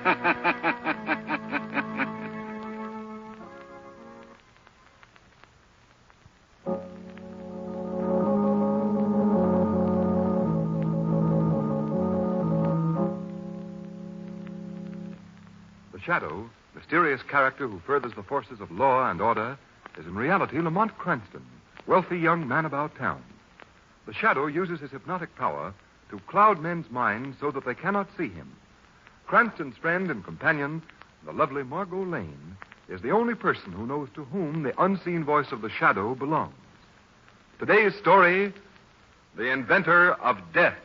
The Shadow, mysterious character who furthers the forces of law and order, is in reality Lamont Cranston, wealthy young man about town. The Shadow uses his hypnotic power to cloud men's minds so that they cannot see him. Cranston's friend and companion, the lovely Margot Lane, is the only person who knows to whom the unseen voice of the Shadow belongs. Today's story, The Inventor of Death.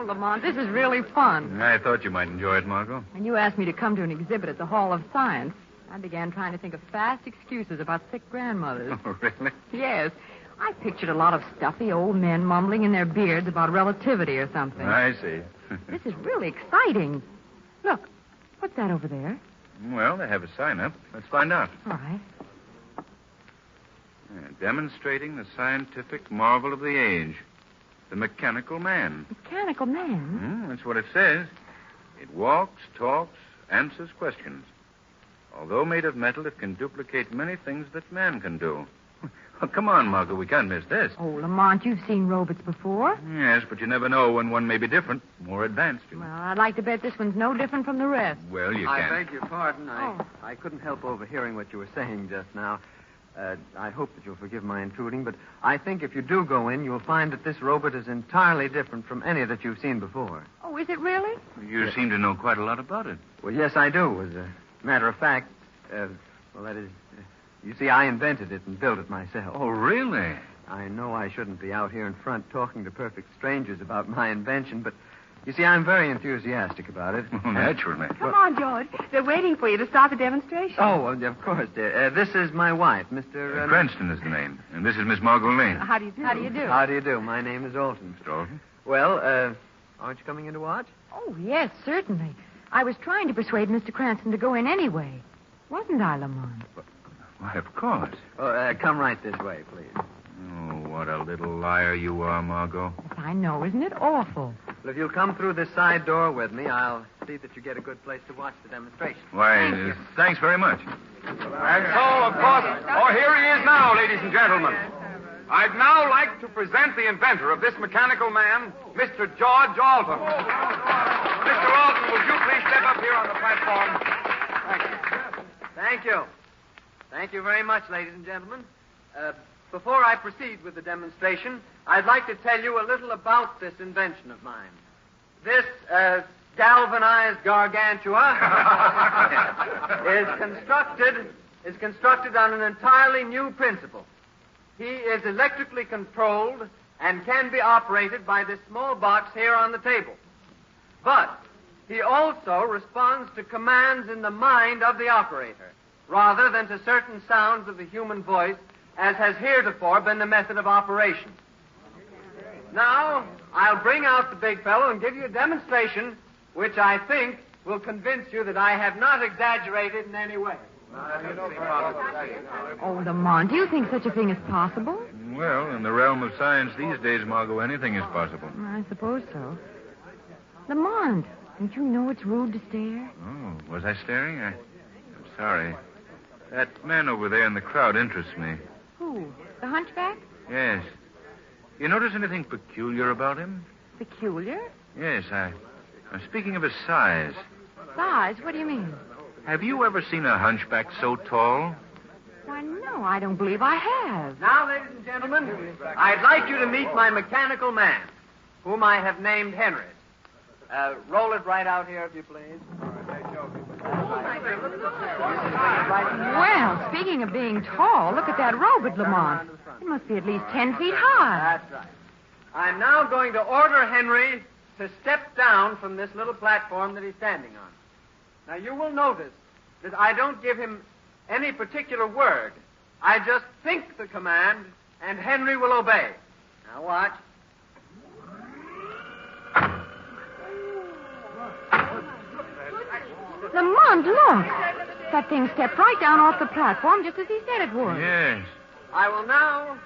Lamont, this is really fun. I thought you might enjoy it, Margot. When you asked me to come to an exhibit at the Hall of Science, I began trying to think of fast excuses about sick grandmothers. Oh, really? Yes. I pictured a lot of stuffy old men mumbling in their beards about relativity or something. I see. This is really exciting. Look, what's that over there? Well, they have a sign up. Let's find out. All right. Demonstrating the scientific marvel of the age. The mechanical man. Mechanical man? That's what it says. It walks, talks, answers questions. Although made of metal, it can duplicate many things that man can do. Well, come on, Margot. We can't miss this. Oh, Lamont, you've seen robots before. Yes, but you never know when one may be different, more advanced. Well, I'd like to bet this one's no different from the rest. Well, you I can't. beg your pardon. I couldn't help overhearing what you were saying just now. I hope that you'll forgive my intruding, but I think if you do go in, you'll find that this robot is entirely different from any that you've seen before. Oh, is it really? You seem to know quite a lot about it. Well, yes, I do. As a matter of fact, that is, you see, I invented it and built it myself. Oh, really? I know I shouldn't be out here in front talking to perfect strangers about my invention, but you see, I'm very enthusiastic about it. Well, naturally. Come on, George. They're waiting for you to start the demonstration. Oh, well, of course, dear. This is my wife, Mr. Cranston is the name. And this is Miss Margot Lane. How do you do? How do you do? How do you do? My name is Alton. Mr. Alton? Well, aren't you coming in to watch? Oh, yes, certainly. I was trying to persuade Mr. Cranston to go in anyway. Wasn't I, Lamont? Why, of course. Oh, come right this way, please. Oh, what a little liar you are, Margot. Yes, I know. Isn't it awful? Well, if you'll come through this side door with me, I'll see that you get a good place to watch the demonstration. Why, thanks very much. And so, of course, here he is now, ladies and gentlemen. I'd now like to present the inventor of this mechanical man, Mr. George Alton. Mr. Alton, will you please step up here on the platform? Thank you. Thank you. Thank you very much, ladies and gentlemen. Before I proceed with the demonstration, I'd like to tell you a little about this invention of mine. This galvanized gargantua is constructed on an entirely new principle. He is electrically controlled and can be operated by this small box here on the table. But he also responds to commands in the mind of the operator, rather than to certain sounds of the human voice, as has heretofore been the method of operation. Now, I'll bring out the big fellow and give you a demonstration which I think will convince you that I have not exaggerated in any way. Oh, Lamont, do you think such a thing is possible? Well, in the realm of science these days, Margot, anything is possible. I suppose so. Lamont, don't you know it's rude to stare? Oh, was I staring? I'm sorry. That man over there in the crowd interests me. Who? The hunchback? Yes. You notice anything peculiar about him? Peculiar? Yes, I'm speaking of his size. Size? What do you mean? Have you ever seen a hunchback so tall? Why, no, I don't believe I have. Now, ladies and gentlemen, I'd like you to meet my mechanical man, whom I have named Henry. Roll it right out here, if you please. Well, speaking of being tall, look at that robot, Lamont. It must be at least 10 feet high. That's right. I'm now going to order Henry to step down from this little platform that he's standing on. Now, you will notice that I don't give him any particular word. I just think the command, and Henry will obey. Now, watch. Lamont, look. That thing stepped right down off the platform just as he said it would. Yes. I will now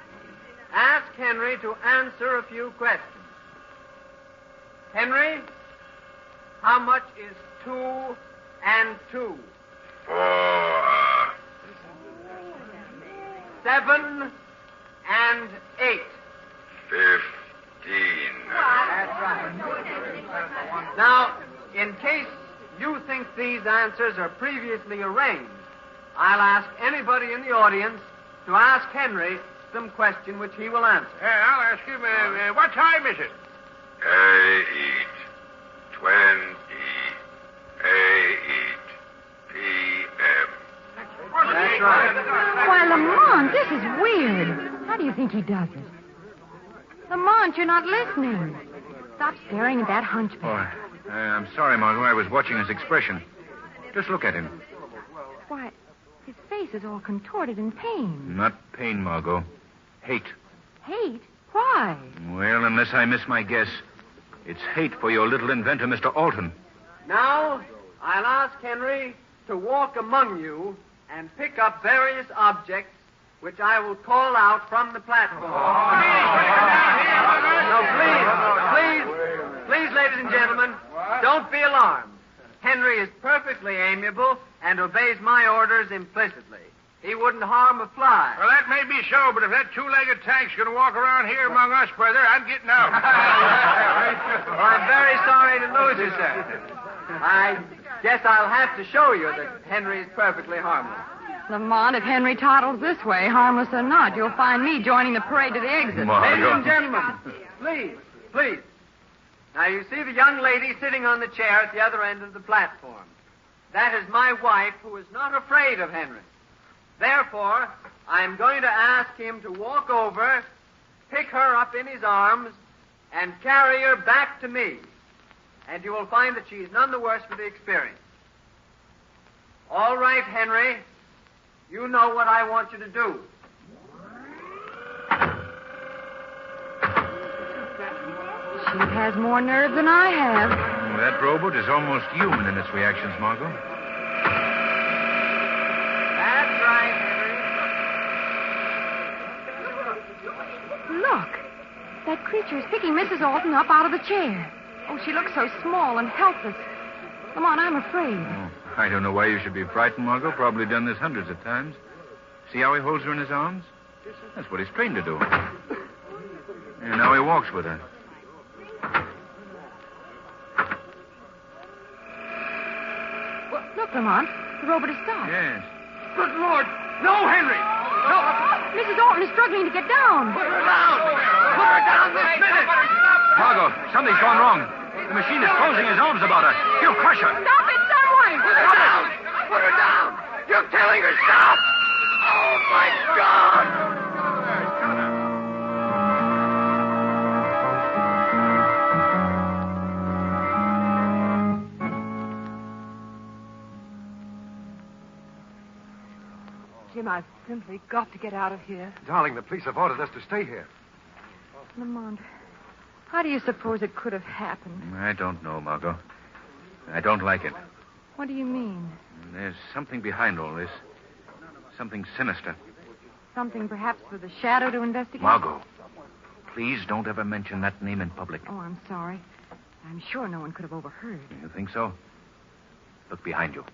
ask Henry to answer a few questions. Henry, how much is 2 and 2? 4. 7 and 8. 15. That's right. Now, in case you think these answers are previously arranged, I'll ask anybody in the audience to ask Henry some question which he will answer. I'll ask him, what time is it? 8:20 p.m. That's right. Why, Lamont, this is weird. How do you think he does it? Lamont, you're not listening. Stop staring at that hunchback. Oh, I'm sorry, Margot. I was watching his expression. Just look at him. Why, his face is all contorted in pain. Not pain, Margot. Hate. Hate? Why? Well, unless I miss my guess, it's hate for your little inventor, Mr. Alton. Now, I'll ask Henry to walk among you and pick up various objects which I will call out from the platform. No, please, ladies and gentlemen, don't be alarmed. Henry is perfectly amiable and obeys my orders implicitly. He wouldn't harm a fly. Well, that may be so, but if that two-legged tank's going to walk around here among us, brother, I'm getting out. Well, I'm very sorry to lose you, sir. I guess I'll have to show you that Henry is perfectly harmless. Lamont, if Henry toddles this way, harmless or not, you'll find me joining the parade to the exit. Ladies and gentlemen, please. Now, you see the young lady sitting on the chair at the other end of the platform. That is my wife, who is not afraid of Henry. Therefore, I'm going to ask him to walk over, pick her up in his arms, and carry her back to me. And you will find that she's none the worse for the experience. All right, Henry. You know what I want you to do. She has more nerve than I have. That robot is almost human in its reactions, Margot. That's right, Henry. Look. That creature is picking Mrs. Alton up out of the chair. Oh, she looks so small and helpless. Lamont, I'm afraid. Oh, I don't know why you should be frightened, Margot. Probably done this hundreds of times. See how he holds her in his arms? That's what he's trained to do. And now he walks with her. Well, look, Lamont. The robot has stopped. Yes. Good Lord! No, Henry! No! Mrs. Alton is struggling to get down. Put her down! Put her down this minute! Margot, something's gone wrong. The machine is closing his arms about her. He'll crush her. Stop it, someone! Put her down! Put her down! You're telling her stop! Oh, my God! Jim, I've simply got to get out of here. Darling, the police have ordered us to stay here. Lamont, how do you suppose it could have happened? I don't know, Margot. I don't like it. What do you mean? There's something behind all this. Something sinister. Something perhaps for the shadow to investigate? Margot, please don't ever mention that name in public. Oh, I'm sorry. I'm sure no one could have overheard. You think so? Look behind you.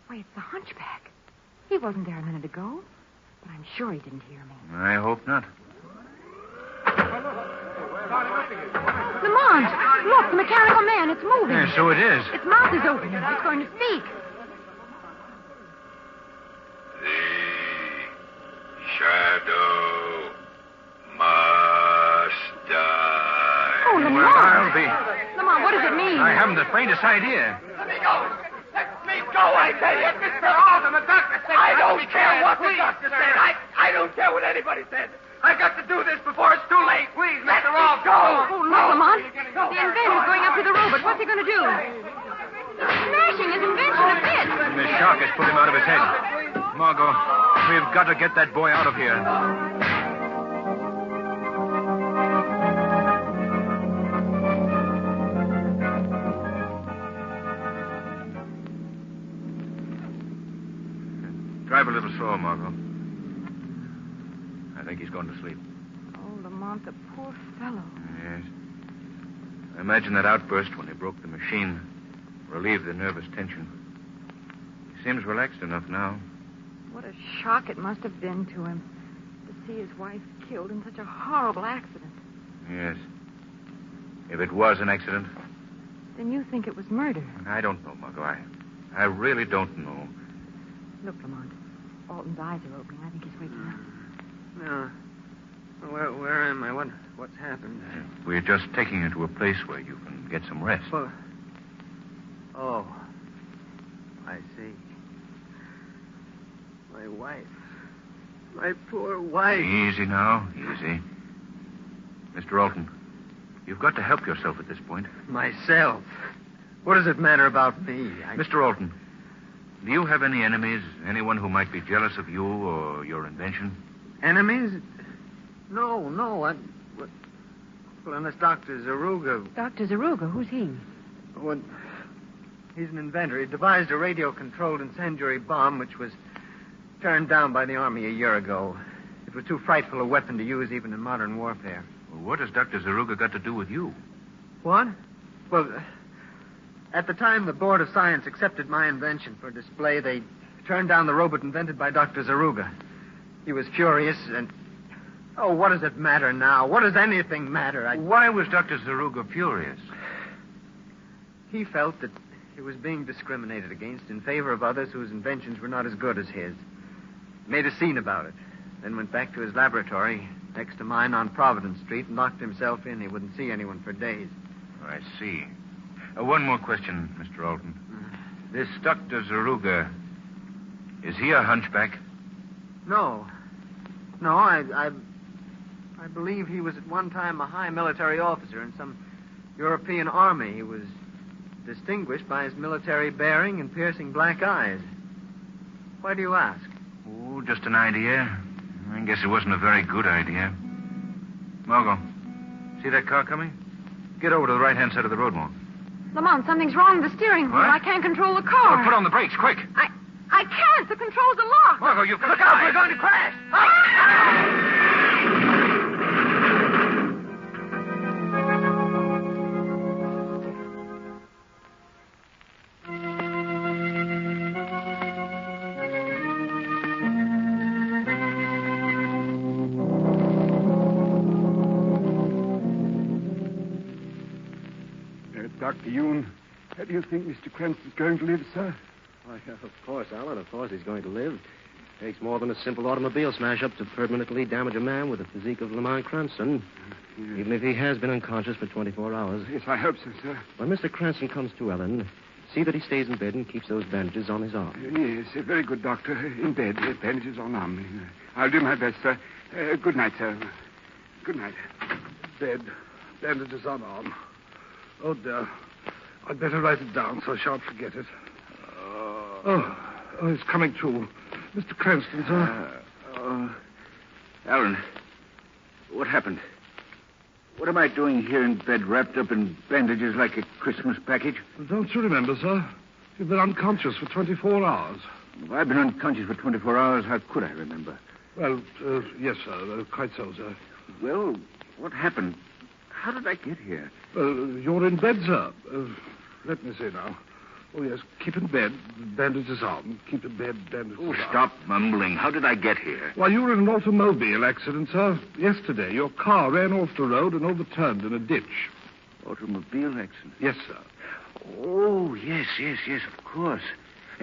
Why, it's the hunchback. He wasn't there a minute ago. But I'm sure he didn't hear me. I hope not. Lamont, look, the mechanical man. It's moving. Yeah, so it is. Its mouth is open. It's going to speak. The shadow must die. Oh, Lamont. Well, I'll be. Lamont, what does it mean? I haven't the faintest idea. Let me go! Let me go, I tell you! Mr. Alden, the doctor said... I don't care what the doctor said. I don't care what anybody said. I got to do this before it's too late. Please, Mr. Alden. Go! Oh, look, Lamont. The inventor's going up to the robot. What's he going to do? Smashing his invention a bit. The shock has put him out of his head. Margot, we've got to get that boy out of here. Drive a little slower, Margot. think he's going to sleep. Oh, Lamont, the poor fellow. Yes. I imagine that outburst when he broke the machine relieved the nervous tension. He seems relaxed enough now. What a shock it must have been to him to see his wife killed in such a horrible accident. Yes. If it was an accident, Then you think it was murder. I don't know, Margot. I really don't know. Look, Lamont. Alton's eyes are opening. I think he's waking up. No. Where am I? What's happened? We're just taking you to a place where you can get some rest. Well, oh, I see. My wife. My poor wife. Easy now, easy. Mr. Alton, you've got to help yourself at this point. Myself? What does it matter about me? Mr. Alton, do you have any enemies? Anyone who might be jealous of you or your invention? Enemies? No. Well, unless Dr. Zaruga... Dr. Zaruga, who's he? Well, he's an inventor. He devised a radio-controlled incendiary bomb which was turned down by the Army a year ago. It was too frightful a weapon to use even in modern warfare. Well, what has Dr. Zaruga got to do with you? What? Well, at the time the Board of Science accepted my invention for display, they turned down the robot invented by Dr. Zaruga. He was furious and... Oh, what does it matter now? What does anything matter? Why was Dr. Zaruga furious? He felt that he was being discriminated against in favor of others whose inventions were not as good as his. Made a scene about it. Then went back to his laboratory next to mine on Providence Street and locked himself in. He wouldn't see anyone for days. I see. One more question, Mr. Alton. This Dr. Zaruga, is he a hunchback? No, I believe he was at one time a high military officer in some European army. He was distinguished by his military bearing and piercing black eyes. Why do you ask? Oh, just an idea. I guess it wasn't a very good idea. Margot, see that car coming? Get over to the right-hand side of the road, Mark. Lamont, something's wrong with the steering wheel. What? I can't control the car. Put on the brakes, quick. I can't. The controls are locked. Margot, you've got Look out, we're going to crash! Dr. Yoon, how do you think Mr. Cranston's going to live, sir? Why, of course, Alan. Of course he's going to live. Takes more than a simple automobile smash-up to permanently damage a man with the physique of Lamont Cranston. Yes. Even if he has been unconscious for 24 hours. Yes, I hope so, sir. When Mr. Cranston comes to, Ellen, see that he stays in bed and keeps those bandages on his arm. Yes, a very good doctor. In bed, bandages on arm. I'll do my best, sir. Good night, sir. Good night. Bed, bandages on arm. Oh, dear. I'd better write it down so I shan't forget it. Oh, it's coming to. Mr. Cranston, sir. Alan, what happened? What am I doing here in bed wrapped up in bandages like a Christmas package? Don't you remember, sir? You've been unconscious for 24 hours. If I've been unconscious for 24 hours, how could I remember? Well, yes, sir. Quite so, sir. Well, what happened? How did I get here? You're in bed, sir. Let me see now. Oh, yes, keep in bed, bandages on. Keep in bed, bandages on. Stop mumbling. How did I get here? Why, you were in an automobile accident, sir. Yesterday, your car ran off the road and overturned in a ditch. Automobile accident? Yes, sir. Oh, yes, of course.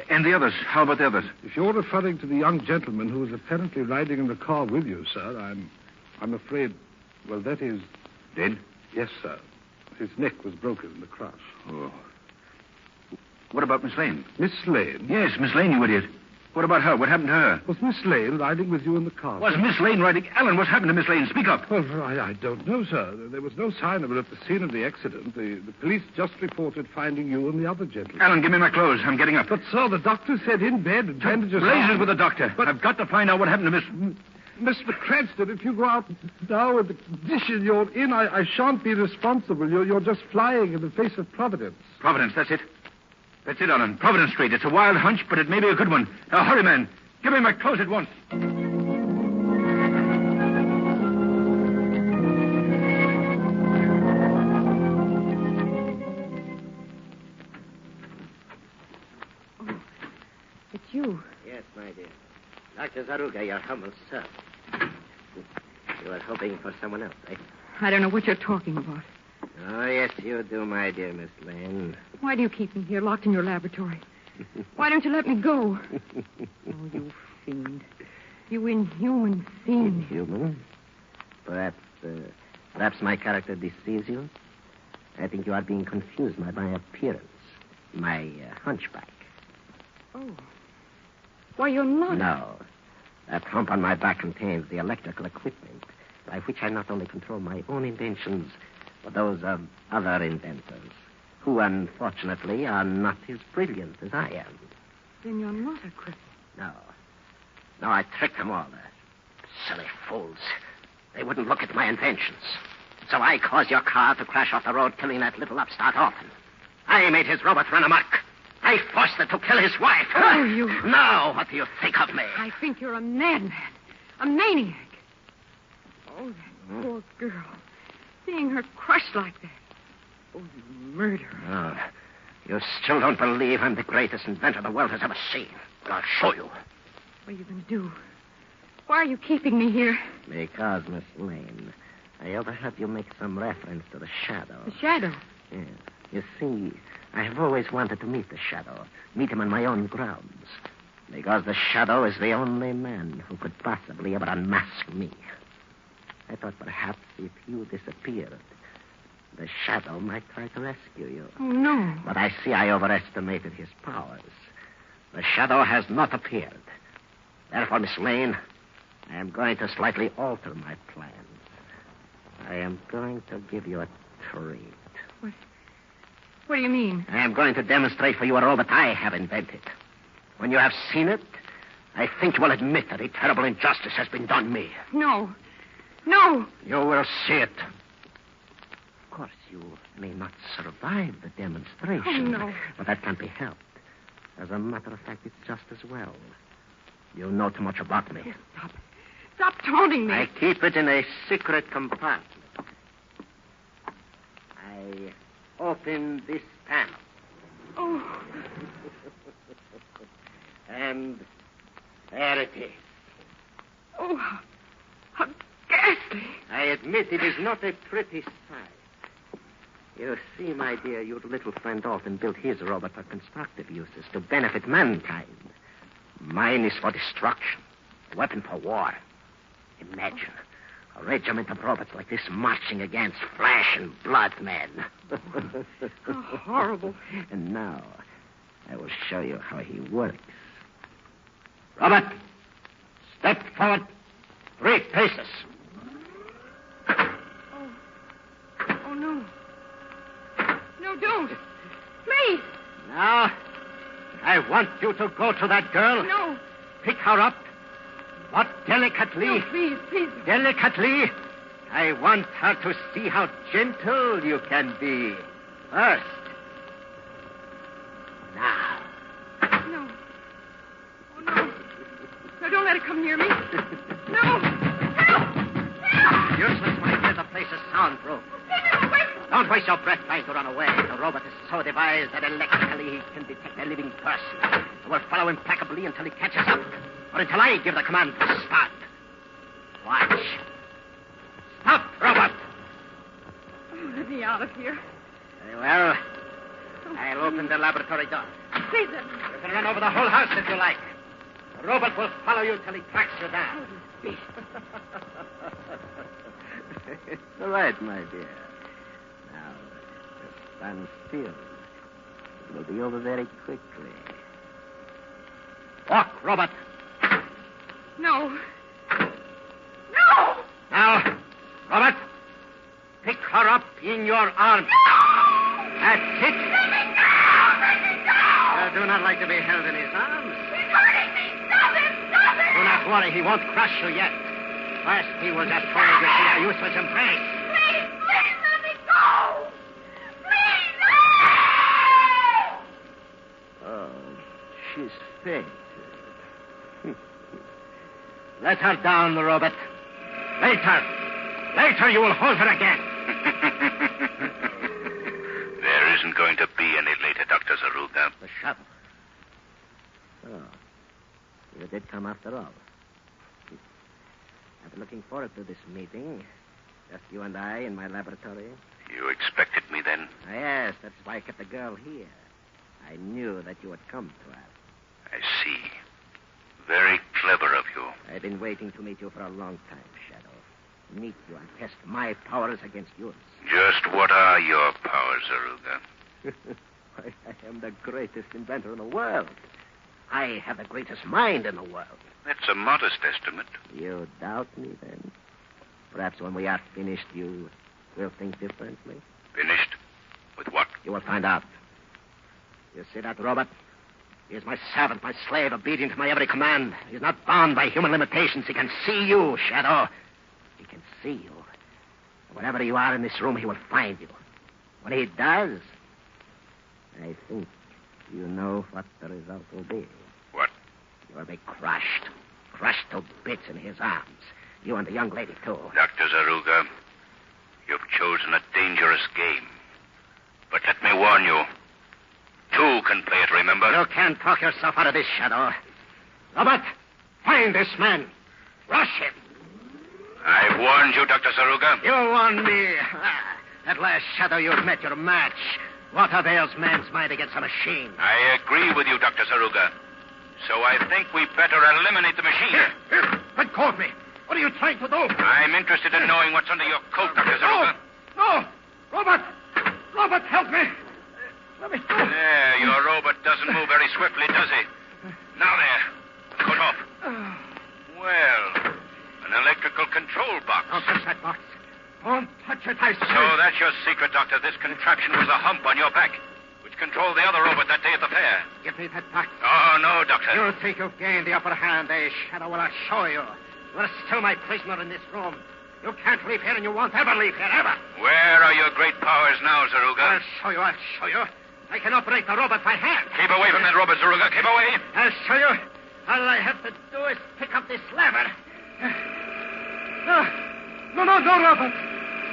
And the others? How about the others? If you're referring to the young gentleman who was apparently riding in the car with you, sir, I'm afraid, well, that is... Dead? Yes, sir. His neck was broken in the crash. Oh. What about Miss Lane? Miss Lane? Yes, Miss Lane, you idiot. What about her? What happened to her? Was Miss Lane riding with you in the car? Was Miss Lane riding? Alan, what's happened to Miss Lane? Speak up. Well, I don't know, sir. There was no sign of her at the scene of the accident. The police just reported finding you and the other gentleman. Alan, give me my clothes. I'm getting up. But, sir, the doctor said in bed and bandages... Blazes with the doctor. But I've got to find out what happened to Miss... Mr. Cranston, if you go out now with the condition you're in, I shan't be responsible. You're just flying in the face of Providence. Providence, that's it. That's it, Alan. Providence Street. It's a wild hunch, but it may be a good one. Now, hurry, man. Give me my clothes at once. Mr. Zaruga, your humble servant. You were hoping for someone else, eh? I don't know what you're talking about. Oh, yes, you do, my dear Miss Lane. Why do you keep me here, locked in your laboratory? Why don't you let me go? Oh, you fiend. You inhuman fiend. Inhuman? Perhaps my character deceives you. I think you are being confused by my appearance. My hunchback. Oh. Why, you're not. No. That hump on my back contains the electrical equipment by which I not only control my own inventions, but those of other inventors, who unfortunately are not as brilliant as I am. Then you're not a cripple. No. No, I tricked them all. Silly fools. They wouldn't look at my inventions. So I caused your car to crash off the road, killing that little upstart orphan. I made his robot run amok. I forced it to kill his wife. Oh, you... Now, what do you think of me? I think you're a madman. A maniac. Oh, that poor girl. Seeing her crushed like that. Oh, you murderer. Oh, you still don't believe I'm the greatest inventor the world has ever seen. But I'll show you. What are you going to do? Why are you keeping me here? Because, Miss Lane, I overheard you make some reference to the Shadow. The Shadow? Yes. You see, I have always wanted to meet the Shadow. Meet him on my own grounds. Because the Shadow is the only man who could possibly ever unmask me. I thought perhaps if you disappeared, the Shadow might try to rescue you. Oh, no. But I see I overestimated his powers. The Shadow has not appeared. Therefore, Miss Lane, I am going to slightly alter my plans. I am going to give you a treat. What do you mean? I am going to demonstrate for you a robot I have invented. When you have seen it, I think you will admit that a terrible injustice has been done me. No. No. You will see it. Of course, you may not survive the demonstration. Oh, no. But that can't be helped. As a matter of fact, it's just as well. You know too much about me. Stop. Stop taunting me. I keep it in a secret compartment. I open this panel. Oh. And there it is. Oh, how ghastly. I admit it is not a pretty sight. You see, my dear, your little friend Alton built his robot for constructive uses to benefit mankind. Mine is for destruction, a weapon for war. Imagine a regiment of robots like this marching against flesh and blood men. How horrible. And now, I will show you how he works. Robert, step forward 3 paces. Oh, no. No, don't. Please. Now, I want you to go to that girl. No. Pick her up. But delicately. No, please, please. Delicately. I want her to see how gentle you can be. First. Now. No. Oh, no. No, don't let her come near me. No. Help! Help! Useless, my dear. The place is soundproof. Keep him away. Don't waste your breath trying to run away. The robot is so devised that electrically he can detect a living person. It will follow implacably until he catches up. Or until I give the command to start. Watch. Stop, robot. Oh, let me out of here. Very well. I'll open the laboratory door. Please, let me. You can run over the whole house if you like. The robot will follow you till he tracks you down. It's all right, my dear. Now, just stand still. It will be over very quickly. Walk, robot. No. No! Now, Robert, pick her up in your arms. No! That's it. Let me go! Let me go! You do not like to be held in his arms. He's hurting me! Stop him! Stop him! Do not worry, he won't crush you yet. First, he will just hold you in a useless embrace. Please, please let me go! Please, no! Oh, she's faint. Let her down, Robert. Later you will hold her again. There isn't going to be any later, Dr. Zaruga. The Shadow. Oh, you did come after all. looking forward to this meeting. Just you and I in my laboratory. You expected me then? Yes, that's why I kept the girl here. I knew that you would come to us. I see. Very clever of you. I've been waiting to meet you for a long time, Shadow. Meet you and test my powers against yours. Just what are your powers, Aruga? I am the greatest inventor in the world. I have the greatest mind in the world. That's a modest estimate. You doubt me, then? Perhaps when we are finished, you will think differently. Finished? With what? You will find out. You see that robot? He is my servant, my slave, obedient to my every command. He is not bound by human limitations. He can see you, Shadow. He can see you. Wherever you are in this room, he will find you. When he does, I think you know what the result will be. What? You will be crushed. Crushed to bits in his arms. You and the young lady, too. Dr. Zaruga, you've chosen a dangerous game. But let me warn you. Two can play it, remember? You can't talk yourself out of this, Shadow. Robert, find this man. Rush him. I've warned you, Dr. Zaruga. You warned me. At last, Shadow, you've met your match. What avails man's mind against a machine? I agree with you, Dr. Zaruga. So I think we better eliminate the machine. Here. Let go of me. What are you trying to do? I'm interested in knowing what's under your coat, Dr. Zaruga. No! Robert! Robert, help me! Let me go. There, your robot doesn't move very swiftly, does he? Now there. Coat off. Well, an electrical control box. Don't touch that box. Don't touch it, I say. So that's your secret, Doctor. This contraption was a hump on your back, which controlled the other robot that day at the fair. Give me that box. Oh, no, Doctor. You think you've gained the upper hand, eh, Shadow? Well, I'll show you. You're still my prisoner in this room. You can't leave here, and you won't ever leave here, ever. Where are your great powers now, Zaruga? I'll show you. I can operate the robot by hand. Keep away from that robot, Zaruga. Keep away. I'll show you. All I have to do is pick up this lever. No, Robert.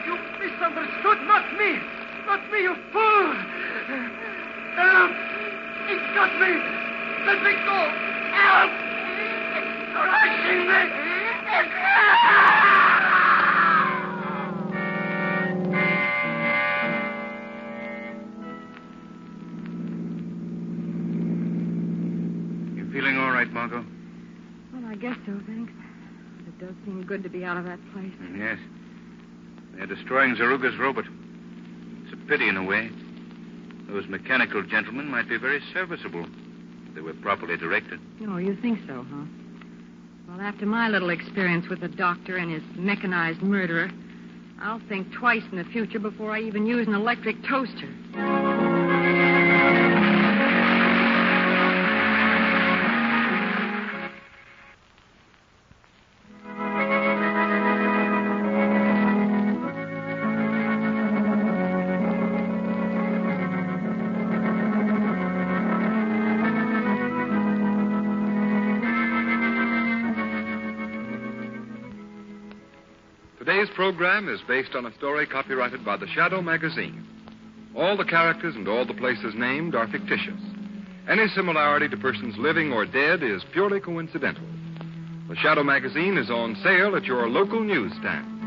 You misunderstood. Not me. Not me, you fool. Help. He's got me. Let me go. Help. It's crushing me. Feeling all right, Margot? Well, I guess so, thanks. It does seem good to be out of that place. Yes. They're destroying Zaruga's robot. It's a pity in a way. Those mechanical gentlemen might be very serviceable if they were properly directed. Oh, you think so, huh? Well, after my little experience with the doctor and his mechanized murderer, I'll think twice in the future before I even use an electric toaster. Today's program is based on a story copyrighted by the Shadow magazine. All the characters and all the places named are fictitious. Any similarity to persons living or dead is purely coincidental. The Shadow magazine is on sale at your local newsstand.